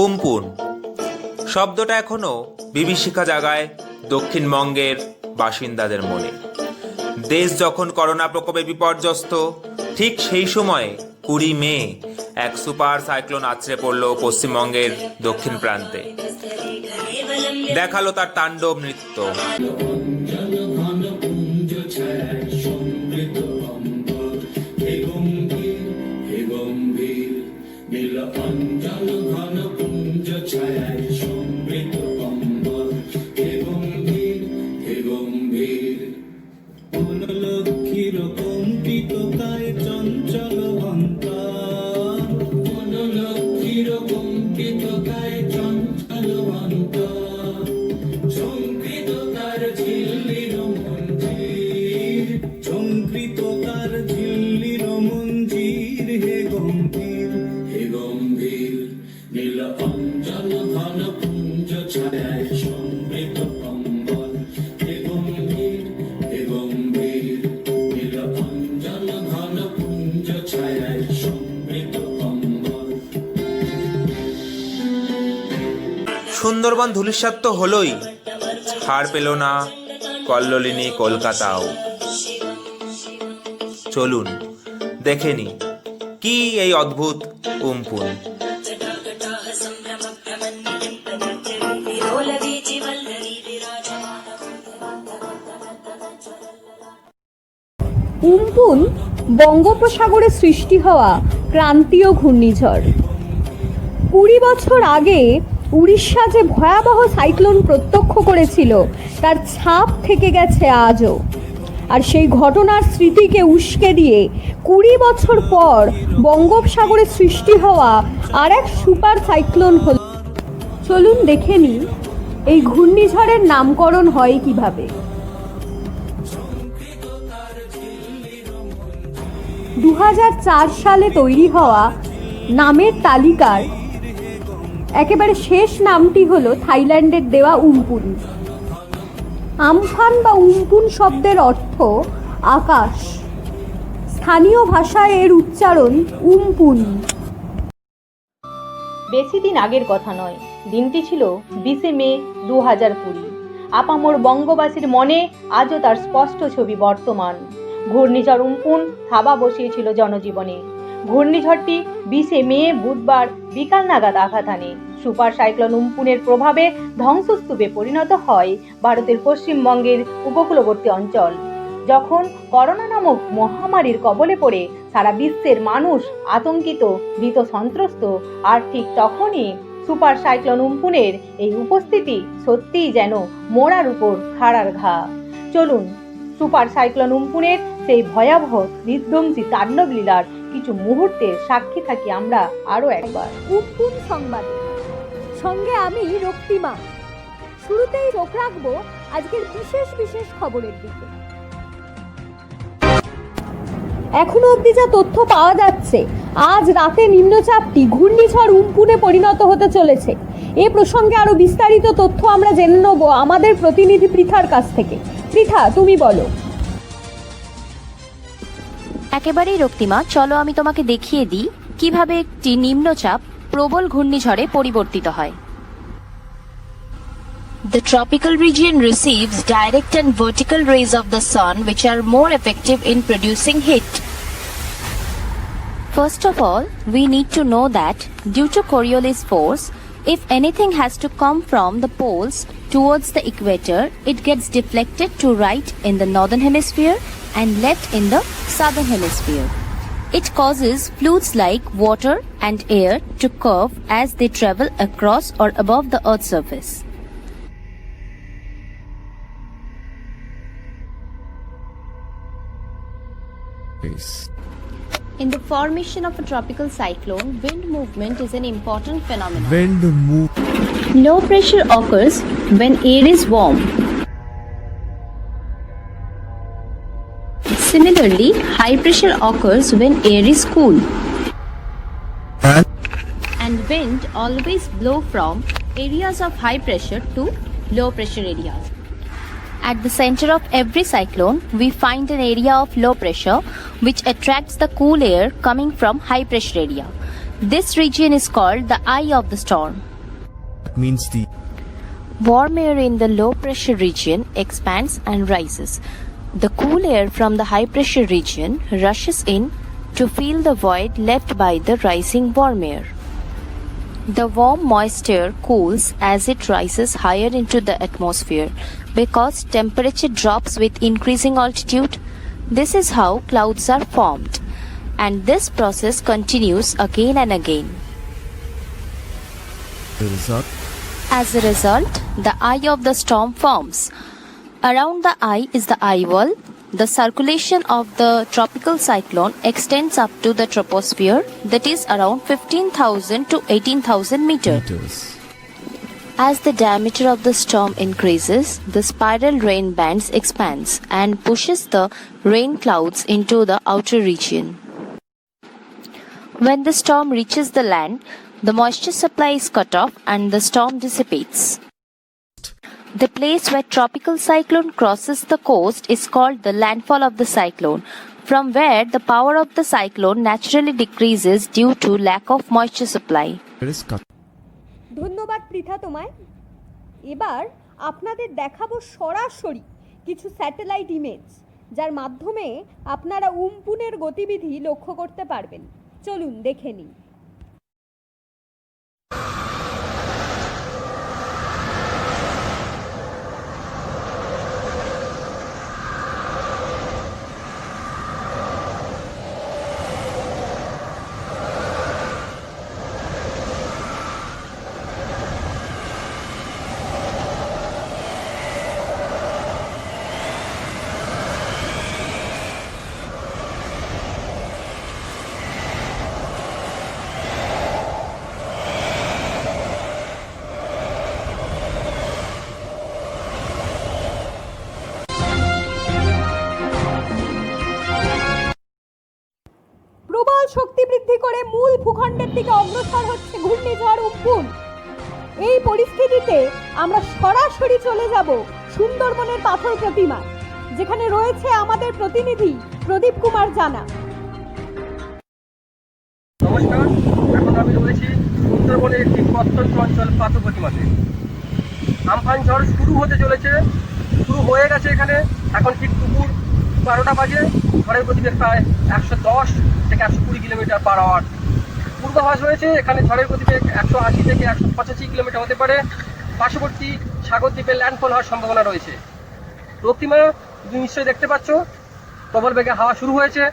উমপুন শব্দটা এখনো বিভীষিকা জাগায় দক্ষিণবঙ্গের বাসিন্দাদের মনে। দেশ যখন করোনা প্রকোপে বিপর্যস্ত, ঠিক সেই সময়ে 20 মে এক সুপার সাইক্লোন আছড়ে পড়ল পশ্চিমবঙ্গের দক্ষিণ প্রান্তে। দেখালো তার তাণ্ডব নৃত্য। সুন্দরবন ধূলিসাৎ তো হলোই, ছাড় পেল না কল্লোলিনী কলকাতাও। চলুন দেখে নি কি এই অদ্ভুত উমপুন। উমপুন বঙ্গোপসাগরে সৃষ্টি হওয়া ক্রান্তীয় ঘূর্ণিঝড়। 20 বছর আগে উড়িষ্যা যে ভয়াবহ সাইক্লোন প্রত্যক্ষ করেছিল তার ছাপ থেকে গেছে আজও। আর সেই ঘটনার স্মৃতিকে উস্কে দিয়ে 20 বছর পর বঙ্গোপসাগরে সৃষ্টি হওয়া আর এক সুপার সাইক্লোন হল। চলুন দেখে নিই এই ঘূর্ণিঝড়ের নামকরণ হয় কিভাবে। 2004 সালে তৈরি হওয়া নামের তালিকার একেবারে শেষ নামটি হলো থাইল্যান্ডের দেওয়া উমপুন। আমফান বা উমপুন শব্দের অর্থ আকাশ। স্থানীয় ভাষায় এর উচ্চারণ উমপুন। বেশি দিন আগের কথা নয়, দিনটি ছিল 20 মে 2020। আপামর বঙ্গবাসীর মনে আজও তার স্পষ্ট ছবি বর্তমান। ঘূর্ণিঝড় উমপুন থাবা বসিয়েছিল জনজীবনে। ঘূর্ণিঝড়টি 20 মে বুধবার বিকাল নাগাদ আঘাত আনে। সুপার সাইক্লোন উমপুনের প্রভাবে ধ্বংসস্তূপে পরিণত হয় ভারতের পশ্চিমবঙ্গের উপকূলবর্তী অঞ্চল। যখন করোনা নামক মহামারীর কবলে পড়ে সারা বিশ্বের মানুষ আতঙ্কিত, ভীত, সন্ত্রস্ত, আর ঠিক তখনই সুপার সাইক্লোন উমপুনের এই উপস্থিতি সত্যিই যেন মোড়ার উপর খাড়ার ঘা। চলুন সুপার সাইক্লোন উমপুনের সেই ভয়াবহ বিধ্বংসী তাণ্ডব লীলার কিছু মুহূর্তের সাক্ষী থাকি আমরা আরো একবার। উমপুন সংবাদে সঙ্গে আমি রক্তিমা। শুরুতেই চোখ রাখবো আজকের বিশেষ খবরের দিকে। এখনো অবধি যা তথ্য পাওয়া যাচ্ছে, আজ রাতে নিম্নচাপটি ঘূর্ণিঝড় উমপুনে পরিণত হতে চলেছে। এ প্রসঙ্গে আরো বিস্তারিত তথ্য আমরা জেনে নেব আমাদের প্রতিনিধি পৃথার কাছ থেকে। পৃথা, তুমি বলো। একেবারেই রক্তিমা, চলো আমি তোমাকে দেখিয়ে দিই কিভাবে একটি নিম্নচাপ প্রবল ঘূর্ণিঝড়ে পরিবর্তিত হয়। The tropical region receives direct and vertical rays of the sun, which are more effective in producing heat. First of all, we need to know that due to Coriolis force, if anything has to come from the poles towards the equator, it gets deflected to right in the northern hemisphere and left in the southern hemisphere. It causes fluids like water and air to curve as they travel across or above the Earth's surface. In the formation of a tropical cyclone, wind movement is an important phenomenon. Low pressure occurs when air is warm. Similarly, high pressure occurs when air is cool. And wind always blow from areas of high pressure to low pressure areas. At the center of every cyclone, we find an area of low pressure which attracts the cool air coming from high pressure area. This region is called the eye of the storm. means the Warm air in the low pressure region expands and rises. The cool air from the high pressure region rushes in to fill the void left by the rising warm air. The warm moist air cools as it rises higher into the atmosphere because temperature drops with increasing altitude. This is how clouds are formed, and this process continues again and again. result. As a result, the eye of the storm forms. Around the eye is the eye wall. The circulation of the tropical cyclone extends up to the troposphere, that is around 15,000 to 18,000 meters. Meters. As the diameter of the storm increases, the spiral rain bands expands and pushes the rain clouds into the outer region. When the storm reaches the land, the moisture supply is cut off and the storm dissipates. The place where tropical cyclone crosses the coast is called the landfall of the cyclone, from where the power of the cyclone naturally decreases due to lack of moisture supply. There is cut. ধন্যবাদ পৃথা তোমায়। এবার আপনাদের দেখাবো সরাসরি কিছু satellite image, যার মাধ্যমে আপনারা উম্পুনের গতিবিধি লক্ষ্য করতে পারবেন। চলুন দেখে নিই। প্রবল শক্তি বৃদ্ধি করে মূল ভূখণ্ডের দিকে অগ্রসর হচ্ছে ঘূর্ণিঝড় উম্পুন। এই পরিস্থিতিতে আমরা সরাসরি চলে যাব সুন্দরবনের পাথর প্রতিমা, যেখানে রয়েছে আমাদের প্রতিনিধি প্রদীপ কুমার জানা। নমস্কার, এখন আমি রয়েছি সুন্দরবনের একটি প্রত্যন্ত অঞ্চল পাথর প্রতিমাতে। আমফান ঝড় শুরু হতে চলেছে, শুরু হয়ে গেছে এখানে। এখন ঠিক দুপুর 12টা বাজে। ঝড়ের গতিবেগ প্রায় 110 থেকে 120 কিলোমিটার পার আওয়ার। পূর্বাভাস রয়েছে এখানে ঝড়ের গতিবেগ 180 থেকে 185 কিলোমিটার হতে পারে। পার্শ্ববর্তী সাগর দ্বীপে ল্যান্ডফল হওয়ার সম্ভাবনা রয়েছে। প্রতিমা তুমি নিশ্চয়ই দেখতে পাচ্ছ, প্রবল বেগে হাওয়া শুরু হয়েছে।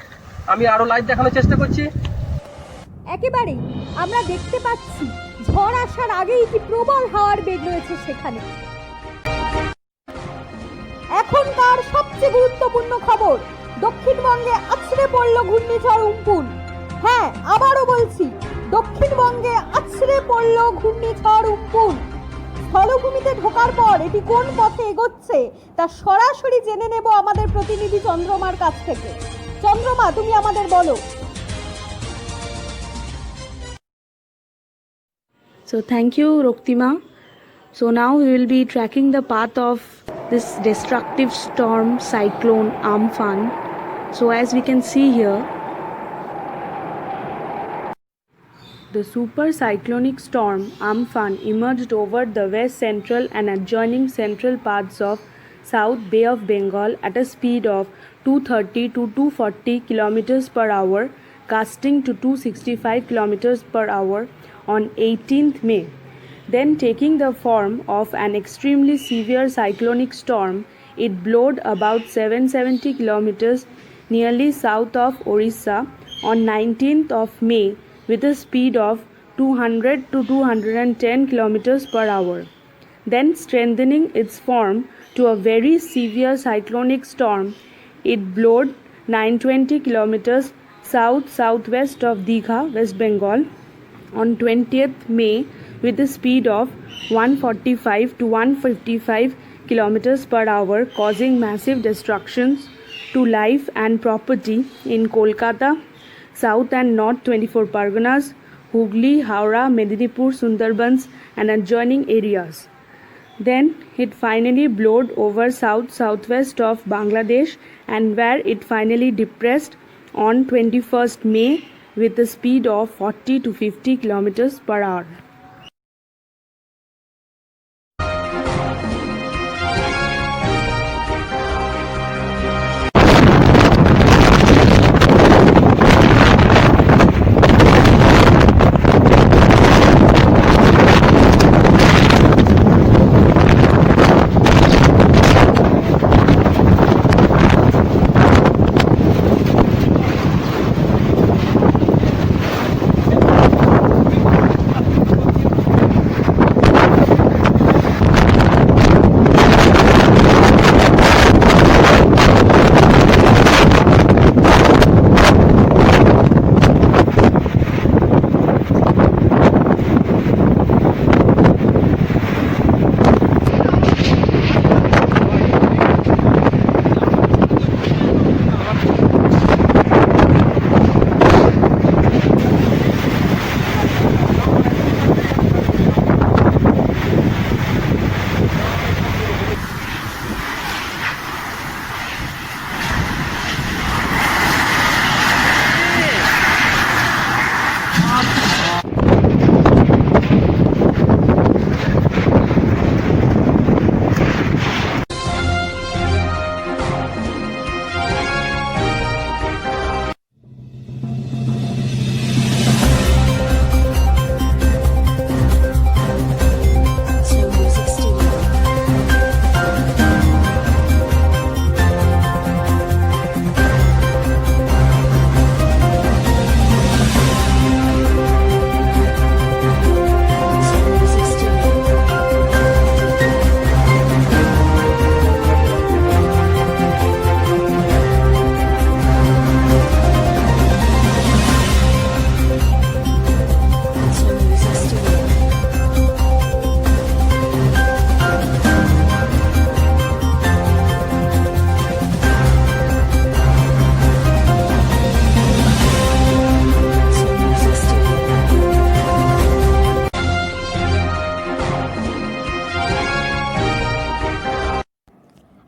আমি আরও লাইভ দেখানোর চেষ্টা করছি। একেবারেই আমরা দেখতে পাচ্ছি ঝড় আসার আগেই কি প্রবল হাওয়ার বেগ রয়েছে সেখানে। এখনকার সবচেয়ে গুরুত্বপূর্ণ খবর, দক্ষিণবঙ্গে আছড়ে পড়ল ঘূর্ণিঝড় উম্পুন। হ্যাঁ, আবারও বলছি, দক্ষিণবঙ্গে আছড়ে পড়ল ঘূর্ণিঝড় উম্পুন। স্থলভূমিতে ঢোকার পর এটি কোন পথে এগোচ্ছে তা সরাসরি জেনে নেব আমাদের প্রতিনিধি চন্দ্রমার কাছ থেকে। চন্দ্রমা, তুমি আমাদের বলো। So thank you, Roktima. So now we will be tracking the path of this destructive storm cyclone Amphan. So as we can see here, the super cyclonic storm Amphan emerged over the west central and adjoining central parts of South Bay of Bengal at a speed of 230 to 240 kilometers per hour, gusting to 265 kilometers per hour on 18th May. Then, taking the form of an extremely severe cyclonic storm, it blowed about 770 kilometers nearly south of Orissa on 19th of May with a speed of 200 to 210 kilometers per hour. Then, strengthening its form to a very severe cyclonic storm, it blowed 920 kilometers south-southwest of Digha, West Bengal on 20th May with a speed of 145 to 155 kilometers per hour, causing massive destructions to life and property in Kolkata, South and North 24 Parganas, Hooghly, Howrah, Medinipur, Sundarbans and adjoining areas. Then it finally blowed over south-southwest of Bangladesh, and where it finally depressed on 21st May with a speed of 40 to 50 kilometers per hour.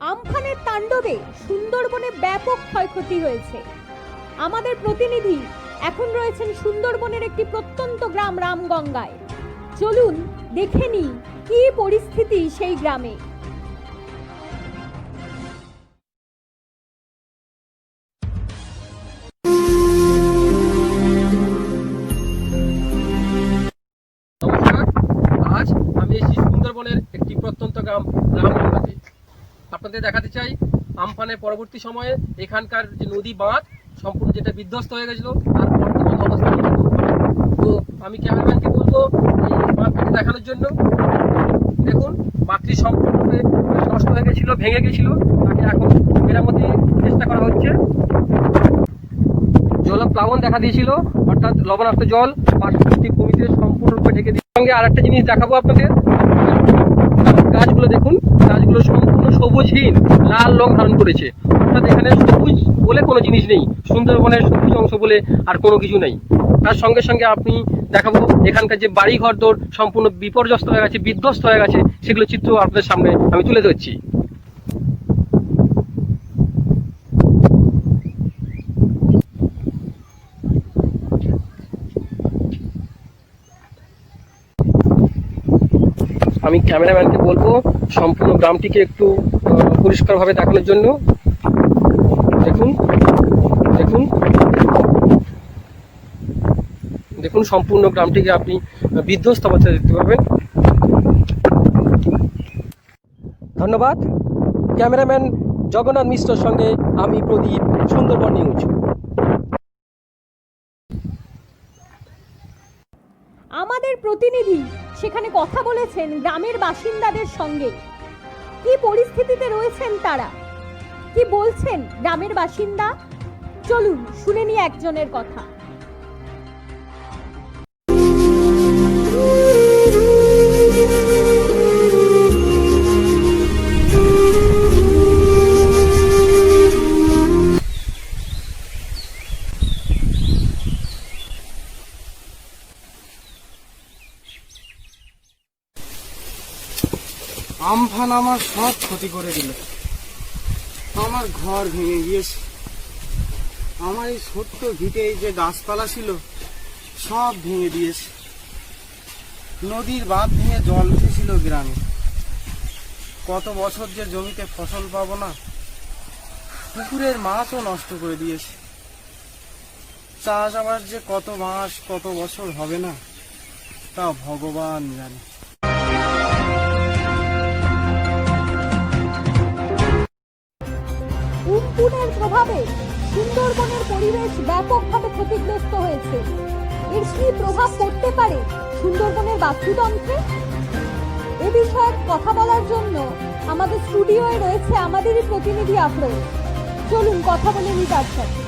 আমফানের তাণ্ডবে সুন্দরবনে ব্যাপক ক্ষয়ক্ষতি হয়েছে। আমাদের প্রতিনিধি এখন রয়েছেন সুন্দরবনের একটি প্রত্যন্ত গ্রাম রামগঙ্গায়। চলুন দেখে নিই কি পরিস্থিতি সেই গ্রামে। নমস্কার, আজ আমি এসেছি সুন্দরবনের একটি প্রত্যন্ত গ্রাম রামগঙ্গাতে। আপনাদের দেখাতে চাই আমফানের পরবর্তী সময়ে এখানকার যে নদী বাঁধ সম্পূর্ণ যেটা বিধ্বস্ত হয়ে গেছিল তার বর্তমান অবস্থা। তো আমি ক্যামেরাম্যানকে বলবো এই বাঁধটাকে দেখানোর জন্য। দেখুন, বাঁধটি সম্পূর্ণরূপে নষ্ট হয়ে গেছিল, ভেঙে গেছিল, তাকে এখন মেরামতি চেষ্টা করা হচ্ছে। জলপ্লাবন দেখা দিয়েছিল, অর্থাৎ লবণাক্ত জল পার্শ্ববর্তী ভূমিতে সম্পূর্ণরূপে ঢেকে দিয়ে। সঙ্গে আর একটা জিনিস দেখাবো আপনাদের, গাছগুলো দেখুন, গাছগুলো সম্পূর্ণ সবুজহীন লাল রং ধারণ করেছে, অর্থাৎ এখানে সবুজ বলে কোনো জিনিস নেই, সুন্দরবনের সবুজ অংশ বলে আর কোনো কিছু নেই। তার সঙ্গে সঙ্গে আপনি দেখাবো এখানকার যে বাড়ি ঘরদোর সম্পূর্ণ বিপর্যস্ত হয়ে গেছে, বিধ্বস্ত হয়ে গেছে, সেগুলো চিত্র আপনাদের সামনে আমি তুলে ধরছি। আমি ক্যামেরাম্যানকে বলবো সম্পূর্ণ গ্রামটিকে একটু পরিষ্কারভাবে দেখানোর জন্য। দেখুন দেখুন দেখুন, সম্পূর্ণ গ্রামটিকে আপনি বিধ্বস্ত অবস্থায় দেখতে পাবেন। ধন্যবাদ। ক্যামেরাম্যান জগন্নাথ মিশ্রর সঙ্গে আমি প্রদীপ, সুন্দরবন নিউজ। আমাদের প্রতিনিধি সেখানে কথা বলেছেন গ্রামের বাসিন্দাদের সঙ্গে। কি পরিস্থিতিতে রয়েছেন তারা, কি বলছেন গ্রামের বাসিন্দা, চলুন শুনে নিই একজনের কথা। আমফান আমার সব ক্ষতি করে দিল। আমার ঘর ভেঙে গিয়েছে, আমার এই ছোট্ট ভিটে এই যে গাছপালা ছিল সব ভেঙে দিয়েছে। নদীর বাঁধ ভেঙে জল উঠেছিল গ্রামে, কত বছর যে জমিতে ফসল পাবো না। পুকুরের মাছও নষ্ট করে দিয়েছে। চাষাবাদ যে কত মাস কত বছর হবে না তা ভগবান জানে। উম্পুনের প্রভাবে সুন্দরবনের পরিবেশ ব্যাপকভাবে ক্ষতিগ্রস্ত হয়েছে। এর কি প্রভাব পড়তে পারে সুন্দরবনের বাস্তুতন্ত্রে? এ বিষয়ে কথা বলার জন্য আমাদের স্টুডিওয়ে রয়েছে আমাদেরই প্রতিনিধি আফরোজ। চলুন কথা বলে নিই তার সাথে।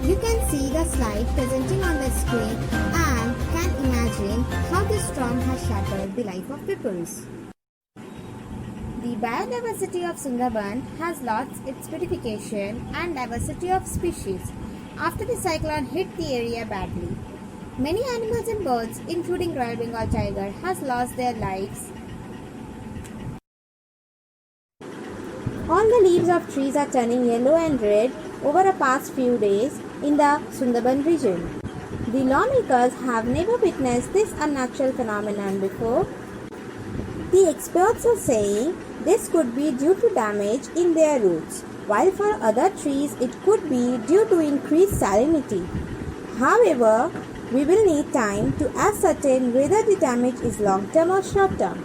You can see the slide presenting on the screen and can imagine how this storm has shattered the life of peoples. The biodiversity of Sundarban has lost its beautification and diversity of species after the cyclone hit the area badly. Many animals and birds, including Royal Bengal tiger, has lost their lives. All the leaves of trees are turning yellow and red over the past few days in the Sundarban region. The lawmakers have never witnessed this unnatural phenomenon before. The experts are saying this could be due to damage in their roots, while for other trees it could be due to increased salinity. However, we will need time to ascertain whether the damage is long-term or short-term.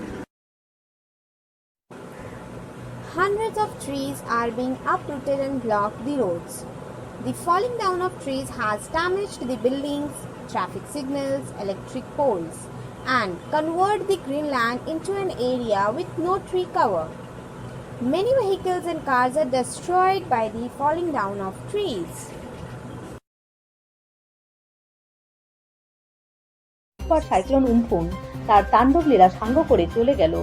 Hundreds of trees are being uprooted and block the roads. The falling down of trees has damaged the buildings, traffic signals, electric poles, and convert the greenland into an area with no tree cover. Many vehicles and cars are destroyed by the falling down of trees. Cyclone Amphan তার তাণ্ডব লীলা সাঙ্গ করে চলে গেল,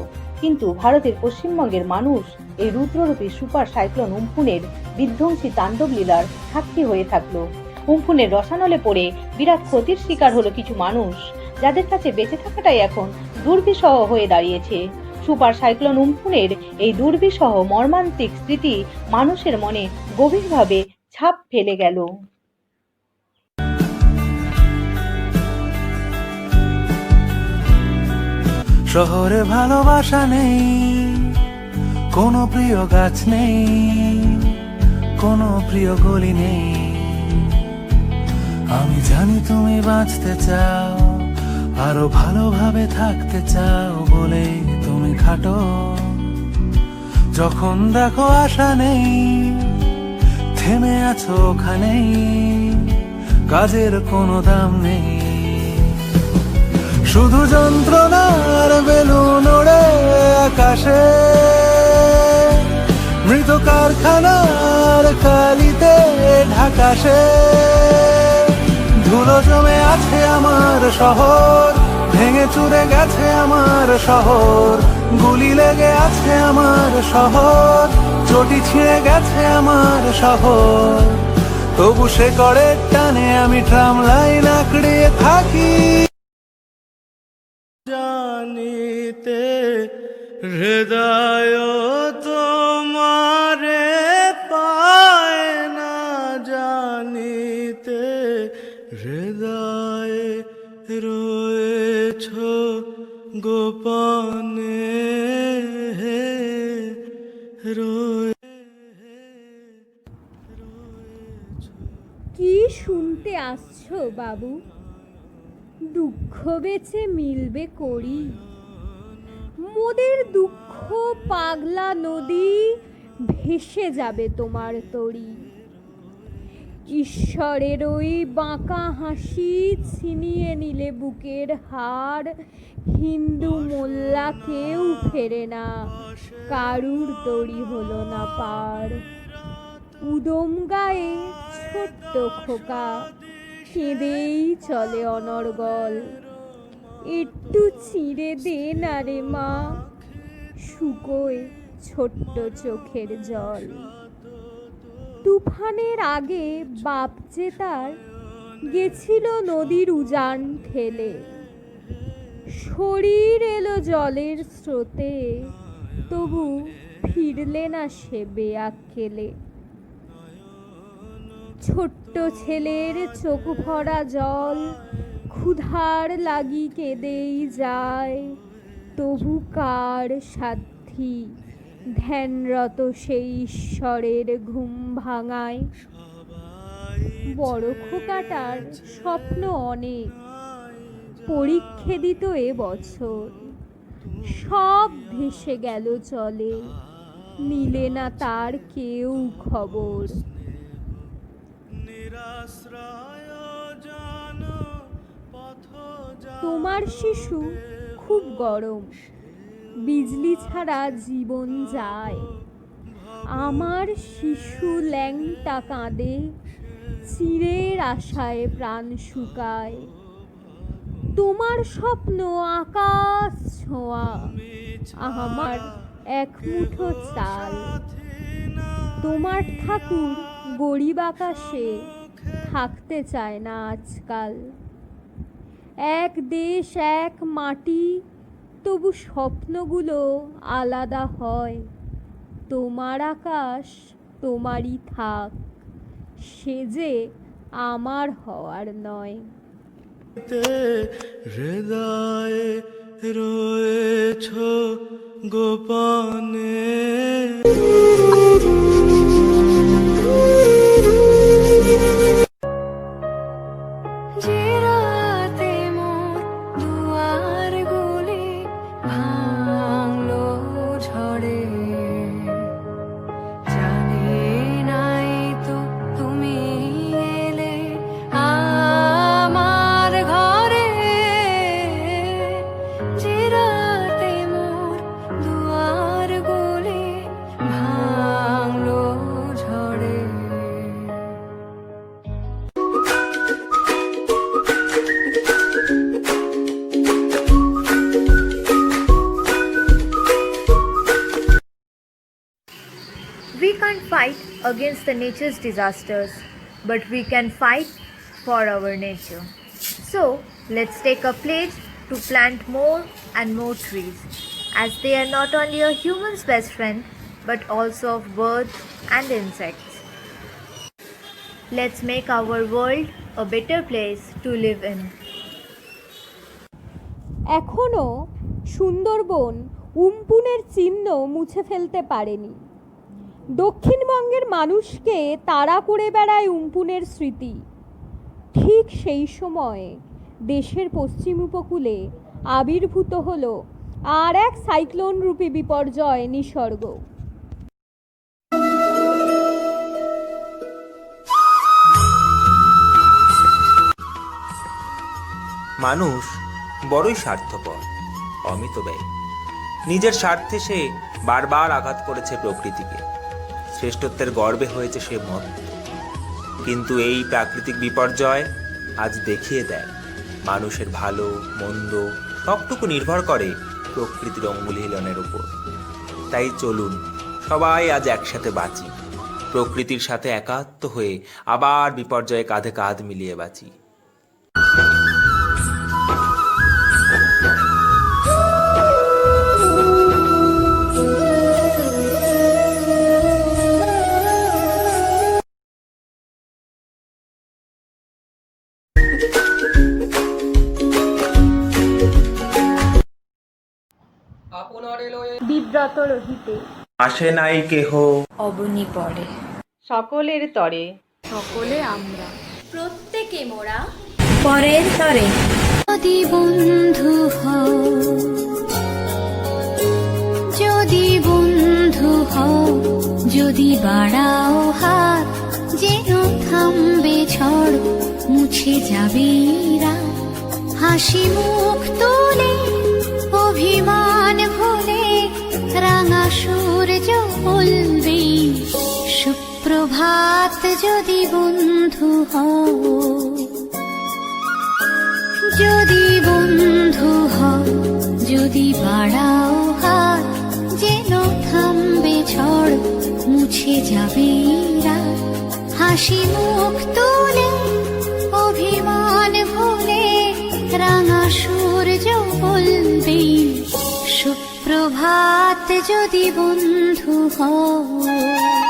কিন্তু ভারতের পশ্চিমবঙ্গের মানুষ এই রুদ্ররূপী সুপার সাইক্লোন উম্পুনের বিধ্বংসী তাণ্ডব লীলার সাক্ষী হয়ে থাকলো। উম্পুনের রসানলে পড়ে বিরাট ক্ষতির শিকার হলো কিছু মানুষ, যাদের কাছে বেঁচে থাকাটাই এখন দুর্বিষহ হয়ে দাঁড়িয়েছে। সুপার সাইক্লোন উম্পুনের এই দুর্বিষহ মর্মান্তিক স্মৃতি মানুষের মনে গভীরভাবে ছাপ ফেলে গেল। শহরে ভালোবাসা নেই, কোনো প্রিয় গাছ নেই, কোনো প্রিয় গলি নেই। আমি জানি তুমি বাঁচতে চাও, আরো ভালোভাবে থাকতে চাও বলে তুমি খাটো। যখন দেখো আশা নেই, থেমে আছো ওখানেই, কাজের কোনো দাম নেই। শুধু যন্ত্রণার বেলুন ওড়ে আকাশে, মৃত কারখানার কালিতে ঢাকাশে। ধুলো জমে আছে আমার শহর, ভেঙে চুরে গেছে আমার শহর। গুলি লেগে আছে আমার শহর, চটি ছিঁড়ে গেছে আমার শহর। তবু সে করে টানে আমি ট্রাম লাইন আঁকড়িয়ে থাকি। জানিতে হৃদয় তোমারে পায় না, জানিতে হৃদয়ে রয়েছ গোপনে কি শুনতে আসছো বাবু? দুঃখ বেছে মিলবে করি, মোদের দুঃখ পাগলা নদী, ভেসে যাবে তোমার তরি। ঈশ্বরের ওই বাঁকা হাসি ছিনিয়ে নিলে বুকের হাড়। হিন্দু মোল্লা কেউ ফেরে না, কারুর তরি হলো না পার। উদম গায়ে ছোট্ট খোকা, কেঁদেই চলে অনর্গল। একটু চিড়ে দে না রে মা, শুকোয় ছোট্ট চোখের জল। তুফানের আগে বাপ যে তার গেছিল নদীর উজান ঠেলে। শরীর এলো জলের স্রোতে, তবু ফিরলে না সে বেয়াক্কেলে। ছোট্ট ছেলের চোখ ভরা জল, ক্ষুধার লাগি কেঁদেই যায়। তবু কার সাধ্যি ধ্যানরত সেই ঈশ্বরের ঘুম ভাঙায়। বড় খোকাটার স্বপ্ন অনেক, পরীক্ষে দিত এবছর। সব ভেসে গেল চলে, নিলে না তার কেউ খবর। তোমার শিশু খুব গরম, বিজলি ছাড়া জীবন যায়। আমার শিশু ল্যাংটা কাঁদে, চিরের আশায় প্রাণ শুকায়। তোমার স্বপ্ন আকাশ ছোঁয়া, আমার এক মুঠো চাল। তোমার ঠাকুর গরিব আকাশে থাকতে চায় না আজকাল। এক দেশ এক মাটি, তবু স্বপ্নগুলো আলাদা হয়। তোমার আকাশ তোমারই থাক, সে যে আমার হওয়ার নয়। হৃদয়ে রয়েছ গোপনে। We can't fight against the nature's disasters, but we can fight for our nature. So, let's take a pledge to plant more and more trees as they are not only a human's best friend but also of birds and insects. Let's make our world a better place to live in. এখনও সুন্দরবন উম্পুনের চিহ্ন মুছে ফেলতে পারেনি। দক্ষিণবঙ্গের মানুষকে তাড়া করে বেড়ায় উম্পুনের স্মৃতি। ঠিক সেই সময় দেশের পশ্চিম উপকূলে আবির্ভূত হলো আর এক সাইক্লোন রূপী বিপর্যয় নিসর্গ। মানুষ বড়ই স্বার্থপর, অমিতব্যয়ী। নিজের স্বার্থে সে বারবার আঘাত করেছে প্রকৃতিকে, শ্রেষ্ঠত্বের গর্বে হয়েছে সে মত্ত। কিন্তু এই প্রাকৃতিক বিপর্যয় আজ দেখিয়ে দেয় মানুষের ভালো মন্দ সবটুকু নির্ভর করে প্রকৃতির অঙ্গুলি হিলনের উপর। তাই চলুন সবাই আজ একসাথে বাঁচি, প্রকৃতির সাথে একাত্ম হয়ে আবার বিপর্যয়ে কাঁধে কাঁধ মিলিয়ে বাঁচি। বিব্রত রহিতে আসে নাই কেহ অবনি পড়ে সকলের তরে সকলে আমরা প্রত্যেকে মোরা পরের তরে যদি বন্ধু হও, যদি বন্ধু হও, যদি বাড়াও হাত, যেন থামবে ঝড়, মুছে যাবে রাত, হাসি মুখ তুলে অভিমান ভুলে রাঙা সূর্য বলবে সুপ্রভাত। যদি বন্ধু হও, যদি বন্ধু হও, যদি বাড়াও হাত, যেন থামবে ঝড়, মুছে যাবে রাত, হাসি মুখ তুলে অভিমান ভুলে রাঙা সূর্য বলবে সুপ্রভাত। যদি বন্ধু হও।